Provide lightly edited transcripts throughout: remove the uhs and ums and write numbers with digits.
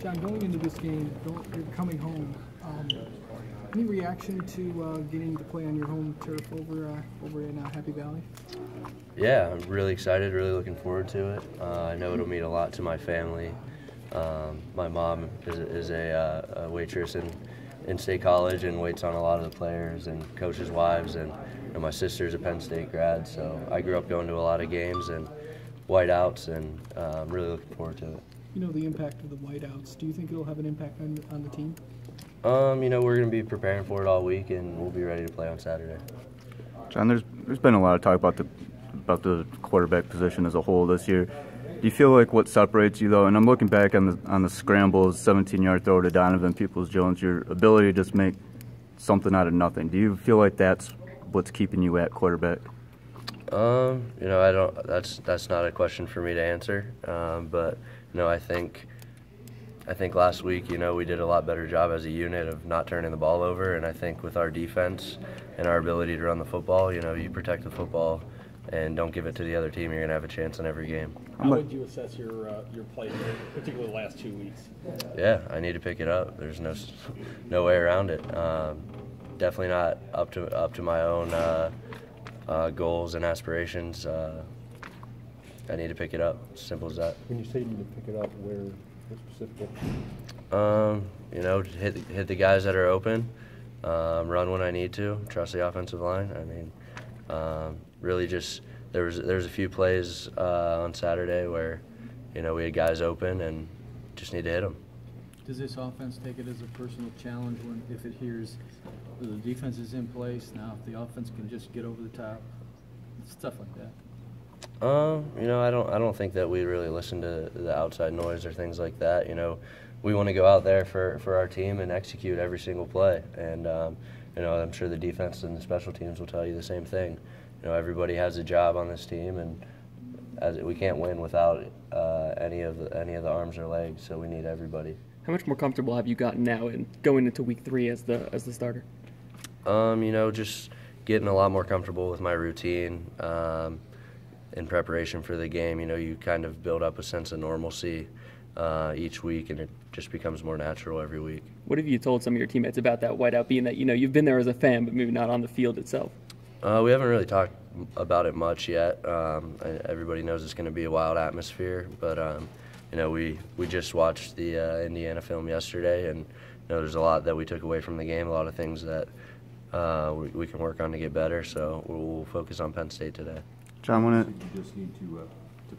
John, going into this game, you're coming home. Any reaction to getting to play on your home turf over in Happy Valley? Yeah, I'm really excited, really looking forward to it. I know it'll mean a lot to my family. My mom is a waitress in State College and waits on a lot of the players and coaches' wives, and my sister's a Penn State grad, so I grew up going to a lot of games and whiteouts, and I'm really looking forward to it. You know the impact of the whiteouts. Do you think it'll have an impact on the team? You know, we're going to be preparing for it all week, and we'll be ready to play on Saturday. John, there's been a lot of talk about the quarterback position as a whole this year. Do you feel like what separates you, though, and I'm looking back on the scrambles, 17-yard throw to Donovan Peoples-Jones, your ability to just make something out of nothing. Do you feel like that's what's keeping you at quarterback? You know, I don't. That's not a question for me to answer. But you know, I think last week, you know, we did a lot better job as a unit of not turning the ball over, and I think with our defense and our ability to run the football, you know, you protect the football and don't give it to the other team, you're going to have a chance in every game. How would you assess your play, particularly the last 2 weeks? Yeah, I need to pick it up. There's no way around it. Definitely not up to my own goals and aspirations. I need to pick it up. Simple as that. When you say you need to pick it up, where specifically? You know, hit the guys that are open, run when I need to, trust the offensive line. I mean, really just there was a few plays on Saturday where, you know, we had guys open and just need to hit them. Does this offense take it as a personal challenge if it hears the defense is in place now? If the offense can just get over the top, stuff like that. You know, I don't think that we really listen to the outside noise or things like that. You know, we want to go out there for our team and execute every single play. And you know, I'm sure the defense and the special teams will tell you the same thing. You know, everybody has a job on this team, and we can't win without any of the arms or legs. So we need everybody. How much more comfortable have you gotten now in going into week 3 as the starter? You know, just getting a lot more comfortable with my routine. In preparation for the game, you know, you kind of build up a sense of normalcy each week, and it just becomes more natural every week. What have you told some of your teammates about that whiteout, being that, you know, you've been there as a fan, but maybe not on the field itself? We haven't really talked about it much yet. Everybody knows it's going to be a wild atmosphere, but you know, we just watched the Indiana film yesterday, and you know, there's a lot that we took away from the game, a lot of things that we can work on to get better. So we'll focus on Penn State today. John, you just need to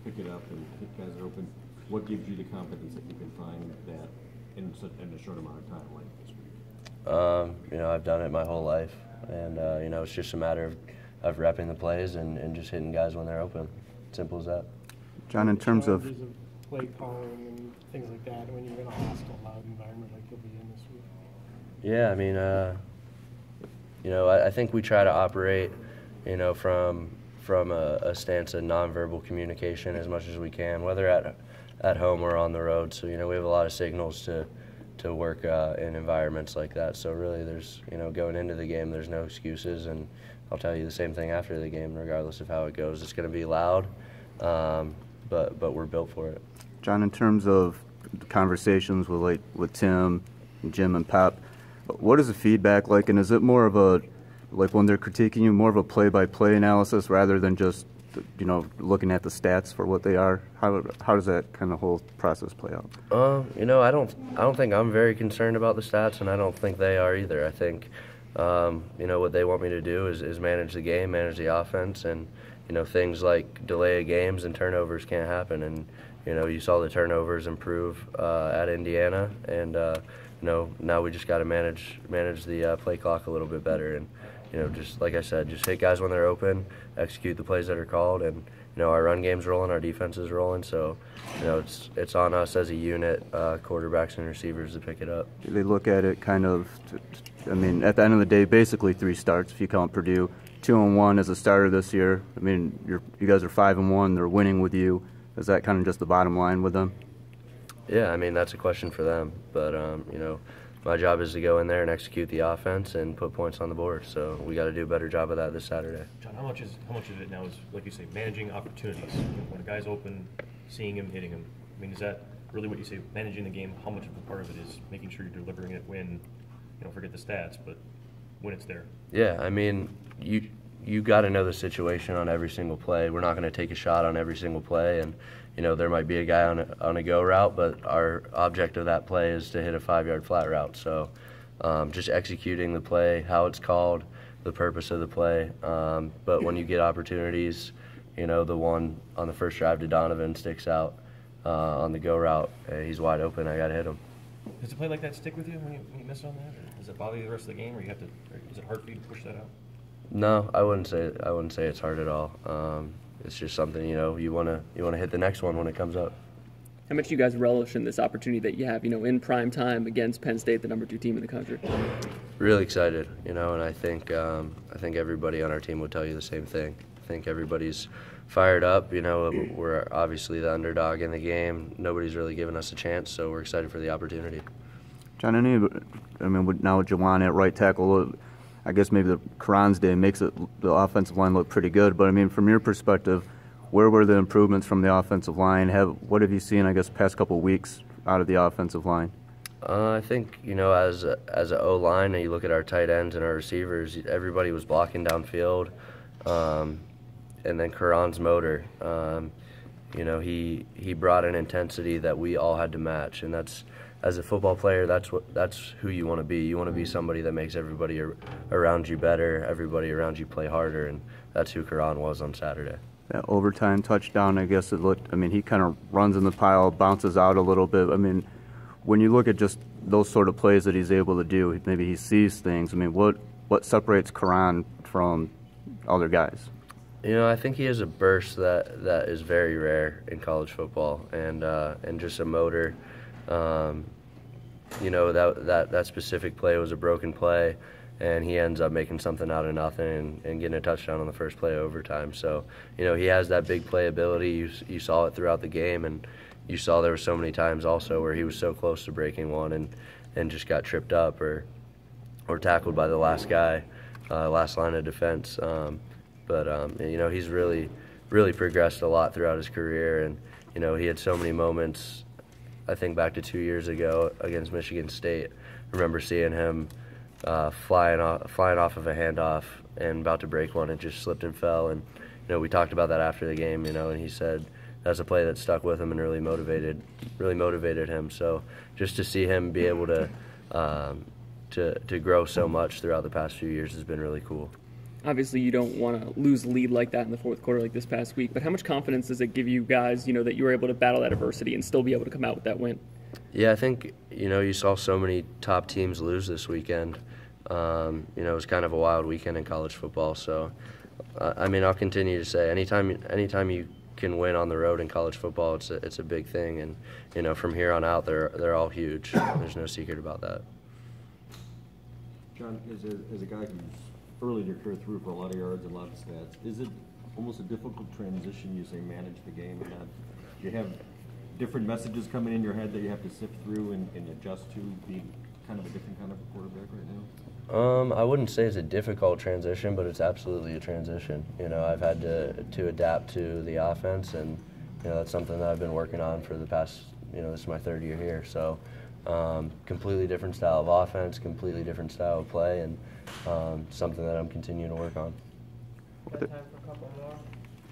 pick it up and hit guys are open. What gives you the confidence that you can find that in a short amount of time like this week? You know, I've done it my whole life, and you know, it's just a matter of repping the plays and just hitting guys when they're open. Simple as that. John, in terms of play calling and things like that, when you're in a hostile, loud environment like you'll be in this week. Yeah, I mean, you know, I think we try to operate, you know, from a stance of nonverbal communication as much as we can, whether at home or on the road. So, you know, we have a lot of signals to work in environments like that. So really, there's, you know, going into the game, there's no excuses, and I'll tell you the same thing after the game, regardless of how it goes. It's going to be loud, but we're built for it. John, in terms of conversations with Tim, Jim, and Pep, what is the feedback like, and is it more of a, like when they're critiquing you, more of a play-by-play analysis rather than just, you know, looking at the stats for what they are? How does that kind of whole process play out? You know, I don't think I'm very concerned about the stats, and I don't think they are either. I think, you know, what they want me to do is manage the game, manage the offense, and, you know, things like delay of games and turnovers can't happen. And, you know, you saw the turnovers improve at Indiana, and, you know, now we just got to manage the play clock a little bit better. And, you know, just like I said, just hit guys when they're open, execute the plays that are called, and, you know, our run game's rolling, our defense is rolling, so, you know, it's on us as a unit, quarterbacks and receivers, to pick it up. Do they look at it kind of, I mean, at the end of the day, basically 3 starts if you count Purdue, 2-1 as a starter this year. I mean, you guys are 5-1, they're winning with you. Is that kind of just the bottom line with them? Yeah, I mean, that's a question for them, but, you know, my job is to go in there and execute the offense and put points on the board. So we got to do a better job of that this Saturday. John, how much of it now is, like you say, managing opportunities? When a guy's open, seeing him, hitting him. I mean, is that really what you say, managing the game, how much of a part of it is making sure you're delivering it when, forget the stats, but when it's there? Yeah, I mean, you got to know the situation on every single play. We're not going to take a shot on every single play, and there might be a guy on a go route, but our object of that play is to hit a 5-yard flat route. So just executing the play, how it's called, the purpose of the play. But when you get opportunities, the one on the first drive to Donovan sticks out on the go route. He's wide open. I got to hit him. Does a play like that stick with you when you miss on that? Or does it bother you the rest of the game, or is it hard for you to push that out? No, I wouldn't say it's hard at all. It's just something you want to hit the next one when it comes up. How much do you guys relish in this opportunity that you have, in prime time against Penn State, the #2 team in the country? Really excited, and I think everybody on our team would tell you the same thing. I think everybody's fired up. We're obviously the underdog in the game. Nobody's really given us a chance, so we're excited for the opportunity. John, now with Jawan at right tackle, I guess maybe the Karan's day makes the offensive line look pretty good. But from your perspective, where were the improvements from the offensive line? What have you seen, I guess, past couple of weeks out of the offensive line? I think as an O line, and you look at our tight ends and our receivers, everybody was blocking downfield, and then Karan's motor. He brought an intensity that we all had to match, and that's. As a football player, that's who you want to be. You want to be somebody that makes everybody around you better, everybody around you play harder, and that's who Karan was on Saturday. That overtime touchdown, I guess it looked. He kind of runs in the pile, bounces out a little bit. When you look at just those sort of plays that he's able to do, maybe he sees things. What separates Karan from other guys? I think he has a burst that is very rare in college football, and just a motor. That specific play was a broken play, and he ends up making something out of nothing and getting a touchdown on the first play of overtime. So, he has that big play ability. You saw it throughout the game, and you saw there were so many times also where he was so close to breaking one and just got tripped up or tackled by the last guy, last line of defense. He's really progressed a lot throughout his career, and he had so many moments. I think back to 2 years ago against Michigan State. I remember seeing him flying off of a handoff and about to break one and just slipped and fell. And we talked about that after the game. And he said that's a play that stuck with him and really motivated him. So just to see him be able to grow so much throughout the past few years has been really cool. Obviously, you don't want to lose a lead like that in the fourth quarter like this past week, but how much confidence does it give you guys, that you were able to battle that adversity and still be able to come out with that win? Yeah, I think, you saw so many top teams lose this weekend. It was kind of a wild weekend in college football. So, I'll continue to say anytime you can win on the road in college football, it's a big thing. And, from here on out, they're all huge. There's no secret about that. John, as a guy who's early in your career through for a lot of yards and a lot of stats, is it almost a difficult transition, you say, manage the game? And that you have different messages coming in your head that you have to sift through and adjust to, being kind of a different kind of a quarterback right now? I wouldn't say it's a difficult transition, but it's absolutely a transition. I've had to adapt to the offense, and that's something that I've been working on for the past, this is my third year here. So completely different style of offense, completely different style of play, and something that I'm continuing to work on.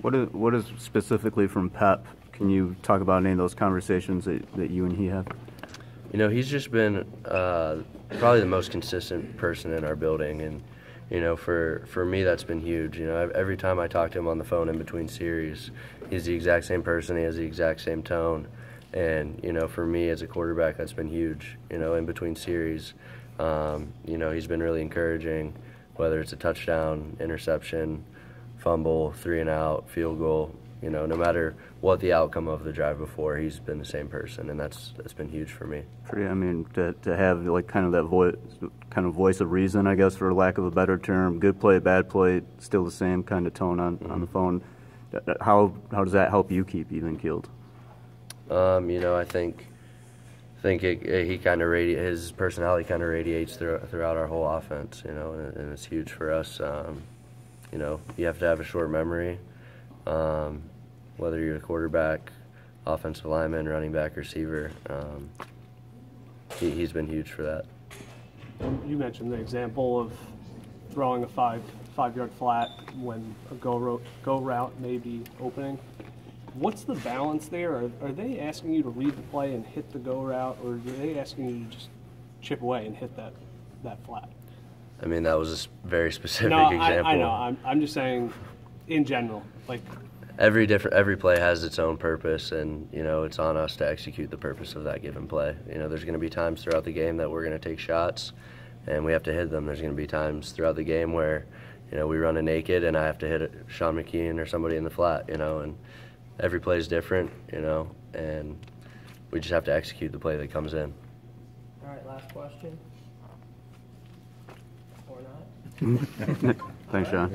What is specifically from Pep? Can you talk about any of those conversations that you and he have? He's just been probably the most consistent person in our building, and for me that's been huge. Every time I talk to him on the phone in between series, he's the exact same person. He has the exact same tone, and for me as a quarterback, that's been huge. In between series. He's been really encouraging, whether it's a touchdown, interception, fumble, 3 and out, field goal. No matter what the outcome of the drive before, he's been the same person, and that's been huge for me. To have kind of that voice of reason, I guess, for lack of a better term, good play, bad play, still the same kind of tone on the phone. How does that help you keep even keeled? I think he kind of his personality kind of radiates throughout our whole offense, and it's huge for us. You have to have a short memory, whether you're a quarterback, offensive lineman, running back, receiver. He's been huge for that. You mentioned the example of throwing a five-yard flat when a go route may be opening. What's the balance there? Are they asking you to read the play and hit the go route, or are they asking you to just chip away and hit that flat? I mean, that was a very specific example. I know. I'm just saying, in general, like every play has its own purpose, and it's on us to execute the purpose of that given play. There's going to be times throughout the game that we're going to take shots, and we have to hit them. There's going to be times throughout the game where we run a naked, and I have to hit Sean McKeon or somebody in the flat. And every play is different, and we just have to execute the play that comes in. All right, last question. Or not? Thanks, Sean.